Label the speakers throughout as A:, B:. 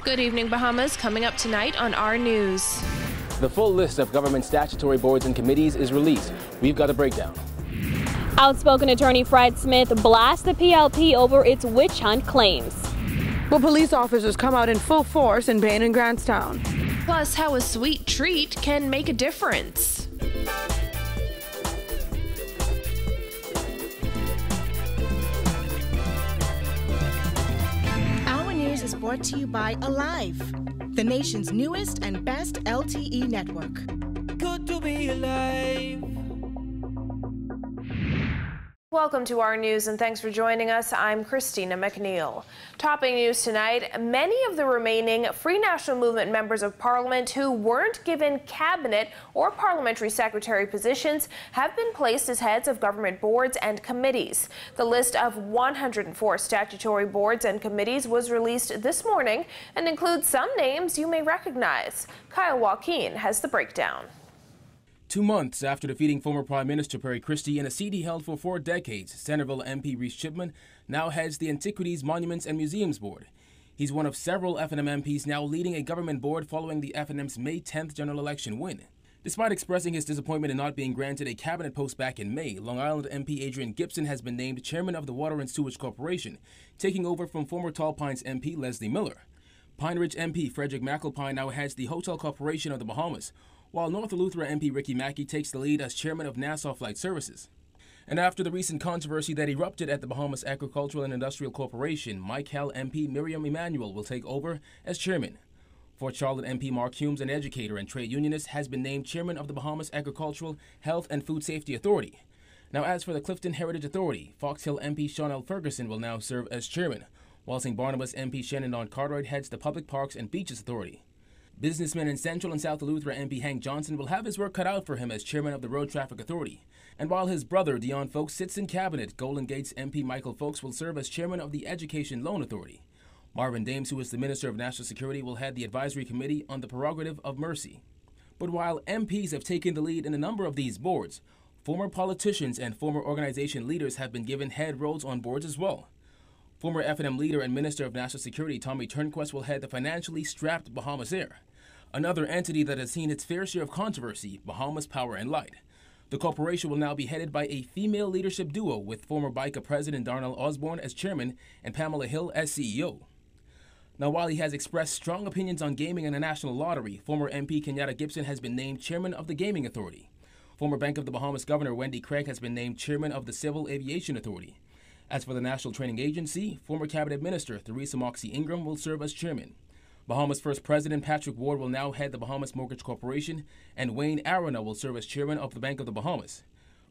A: Good evening, Bahamas. Coming up tonight on our news.
B: The full list of government statutory boards and committees is released. We've got a breakdown.
C: Outspoken attorney Fred Smith blasts the PLP over its witch hunt claims.
D: Will police officers come out in full force in Bain and Grantstown?
A: Plus, how a sweet treat can make a difference.
E: Our news is brought to you by Alive, the nation's newest and best LTE network.
F: Good to be alive.
A: Welcome to our news and thanks for joining us. I'm Christina McNeil. Topping news tonight, many of the remaining Free National Movement members of Parliament who weren't given cabinet or parliamentary secretary positions have been placed as heads of government boards and committees. The list of 104 statutory boards and committees was released this morning and includes some names you may recognize. Kyle Joaquin has the breakdown.
B: 2 months after defeating former Prime Minister Perry Christie in a seat he held for 4 decades, Centreville MP Reece Chipman now heads the Antiquities, Monuments and Museums Board. He's one of several FNM MPs now leading a government board following the FNM's May 10th general election win. Despite expressing his disappointment in not being granted a cabinet post back in May, Long Island MP Adrian Gibson has been named chairman of the Water and Sewage Corporation, taking over from former Tall Pines MP Leslie Miller. Pine Ridge MP Frederick McAlpine now heads the Hotel Corporation of the Bahamas, while North Eleuthera MP Ricky Mackey takes the lead as chairman of Nassau Flight Services. And after the recent controversy that erupted at the Bahamas Agricultural and Industrial Corporation, Mike Hell MP Miriam Emanuel will take over as chairman. Fort Charlotte MP Mark Humes, an educator and trade unionist, has been named chairman of the Bahamas Agricultural, Health and Food Safety Authority. Now, as for the Clifton Heritage Authority, Fox Hill MP Sean L. Ferguson will now serve as chairman, while St. Barnabas MP Shannon Don Cartwright heads the Public Parks and Beaches Authority. Businessman in Central and South Eleuthera MP Hank Johnson will have his work cut out for him as chairman of the Road Traffic Authority. And while his brother Dion Folks sits in cabinet, Golden Gates MP Michael Folks will serve as chairman of the Education Loan Authority. Marvin Dames, who is the Minister of National Security, will head the Advisory Committee on the Prerogative of Mercy. But while MPs have taken the lead in a number of these boards, former politicians and former organization leaders have been given head roles on boards as well. Former FNM leader and Minister of National Security Tommy Turnquest will head the financially strapped Bahamas Air, another entity that has seen its fair share of controversy, Bahamas Power and Light. The corporation will now be headed by a female leadership duo with former BICA President Darnell Osborne as chairman and Pamela Hill as CEO. Now, while he has expressed strong opinions on gaming and the national lottery, former MP Kenyatta Gibson has been named chairman of the Gaming Authority. Former Bank of the Bahamas Governor Wendy Craig has been named chairman of the Civil Aviation Authority. As for the National Training Agency, former Cabinet Minister Theresa Moxie Ingram will serve as chairman. Bahamas first President Patrick Ward will now head the Bahamas Mortgage Corporation, and Wayne Arona will serve as chairman of the Bank of the Bahamas.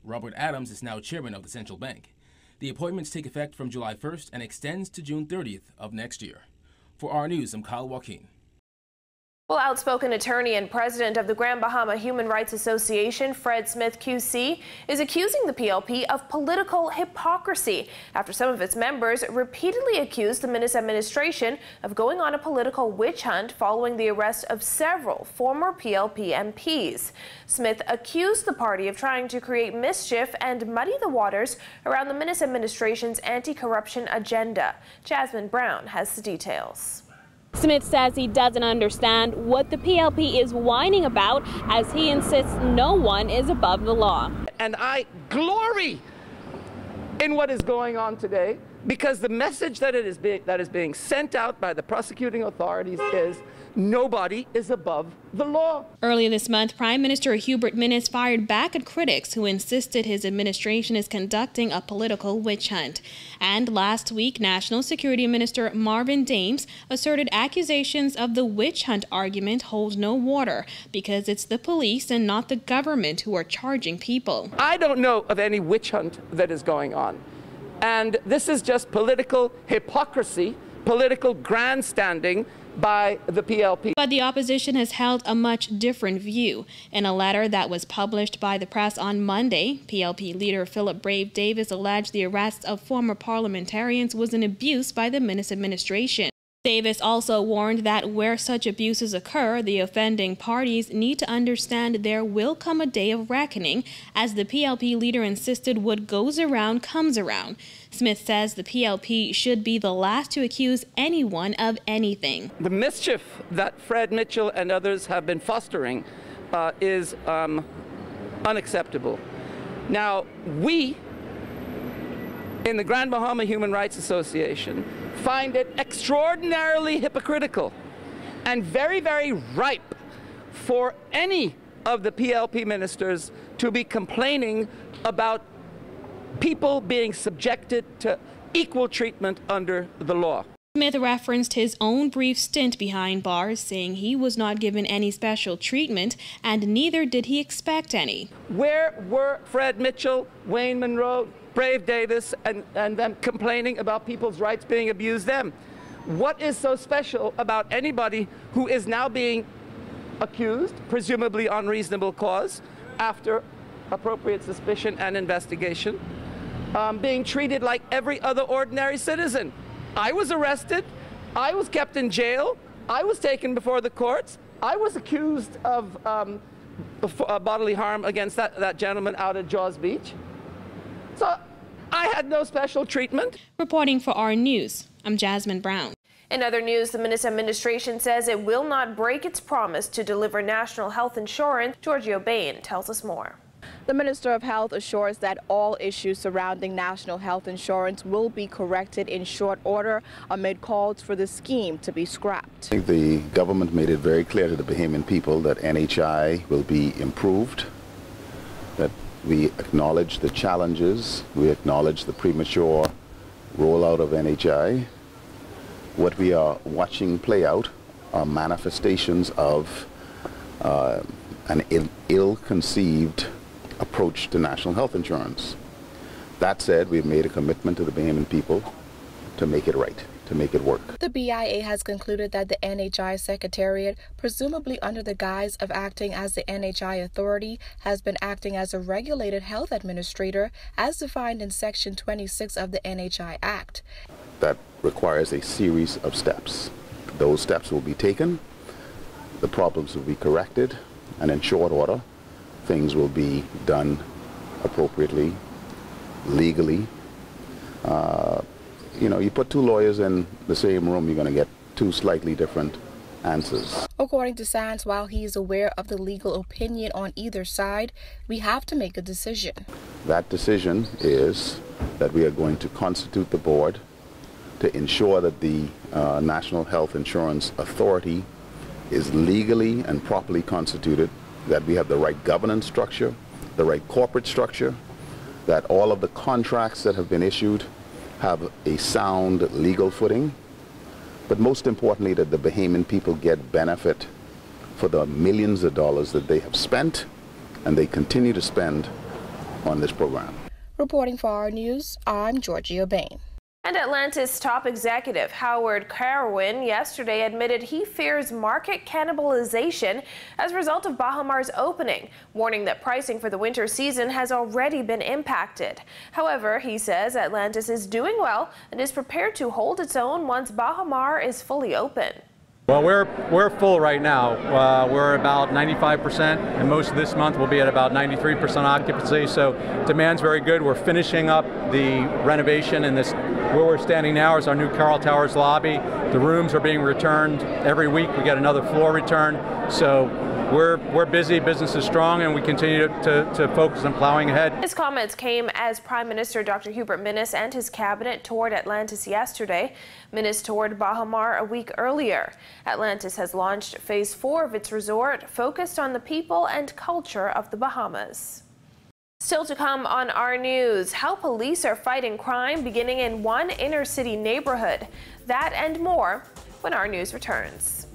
B: Robert Adams is now chairman of the Central Bank. The appointments take effect from July 1st and extends to June 30th of next year. For our news, I'm Kyle Joaquin.
A: Well, outspoken attorney and president of the Grand Bahama Human Rights Association, Fred Smith QC, is accusing the PLP of political hypocrisy after some of its members repeatedly accused the Minnis administration of going on a political witch hunt following the arrest of several former PLP MPs. Smith accused the party of trying to create mischief and muddy the waters around the Minnis administration's anti-corruption agenda. Jasmine Brown has the details.
C: Smith says he doesn't understand what the PLP is whining about, as he insists no one is above the law.
G: And I glory in what is going on today, because the message that is being sent out by the prosecuting authorities is nobody is above the law.
C: Earlier this month, Prime Minister Hubert Minnis fired back at critics who insisted his administration is conducting a political witch hunt. And last week, National Security Minister Marvin Dames asserted accusations of the witch hunt argument hold no water because it's the police and not the government who are charging people.
G: I don't know of any witch hunt that is going on. And this is just political hypocrisy, political grandstanding by the PLP.
C: But the opposition has held a much different view. In a letter that was published by the press on Monday, PLP leader Philip Brave Davis alleged the arrests of former parliamentarians was an abuse by the Minnis administration. Davis also warned that where such abuses occur, the offending parties need to understand there will come a day of reckoning, as the PLP leader insisted what goes around comes around. Smith says the PLP should be the last to accuse anyone of anything.
G: The mischief that Fred Mitchell and others have been fostering is unacceptable. Now, we in the Grand Bahama Human Rights Association find it extraordinarily hypocritical and very, very ripe for any of the PLP ministers to be complaining about people being subjected to equal treatment under the law.
C: Smith referenced his own brief stint behind bars, saying he was not given any special treatment and neither did he expect any.
G: Where were Fred Mitchell, Wayne Monroe, Brave Davis, and them complaining about people's rights being abused them? What is so special about anybody who is now being accused, presumably on reasonable cause, after appropriate suspicion and investigation, being treated like every other ordinary citizen? I was arrested, I was kept in jail, I was taken before the courts, I was accused of bodily harm against that gentleman out at Jaws Beach. So I had no special treatment.
C: Reporting for our news, I'm Jasmine Brown.
A: In other news, the Minnis administration says it will not break its promise to deliver national health insurance. Giorgio Bain tells us more.
H: The Minister of Health assures that all issues surrounding national health insurance will be corrected in short order amid calls for the scheme to be scrapped.
I: I think the government made it very clear to the Bahamian people that NHI will be improved, that we acknowledge the challenges, we acknowledge the premature rollout of NHI. What we are watching play out are manifestations of an ill-conceived approach to national health insurance. That said, we've made a commitment to the Bahamian people to make it right, to make it work.
H: The BIA has concluded that the NHI Secretariat, presumably under the guise of acting as the NHI Authority, has been acting as a regulated health administrator as defined in Section 26 of the NHI Act.
I: That requires a series of steps. Those steps will be taken, the problems will be corrected, and in short order, things will be done appropriately, legally. You know, you put two lawyers in the same room, you're going to get two slightly different answers.
H: According to Sands, while he is aware of the legal opinion on either side, we have to make a decision.
I: That decision is that we are going to constitute the board to ensure that the National Health Insurance Authority is legally and properly constituted, that we have the right governance structure, the right corporate structure, that all of the contracts that have been issued have a sound legal footing, but most importantly that the Bahamian people get benefit for the millions of dollars that they have spent and they continue to spend on this program.
H: Reporting for our news, I'm Giorgio Bain.
A: And Atlantis top executive Howard Carwin yesterday admitted he fears market cannibalization as a result of Baha Mar's opening, warning that pricing for the winter season has already been impacted. However, he says Atlantis is doing well and is prepared to hold its own once Baha Mar is fully open.
J: Well, we're full right now. We're about 95%, and most of this month we'll be at about 93% occupancy. So demand's very good. We're finishing up the renovation, and this where we're standing now is our new Carroll Towers lobby. The rooms are being returned every week. We get another floor return. So we're busy, business is strong, and we continue to focus on plowing ahead.
A: His comments came as Prime Minister Dr. Hubert Minnis and his cabinet toured Atlantis yesterday. Minnis toured Baha Mar a week earlier. Atlantis has launched Phase 4 of its resort, focused on the people and culture of the Bahamas. Still to come on our news, how police are fighting crime beginning in one inner city neighborhood. That and more when our news returns.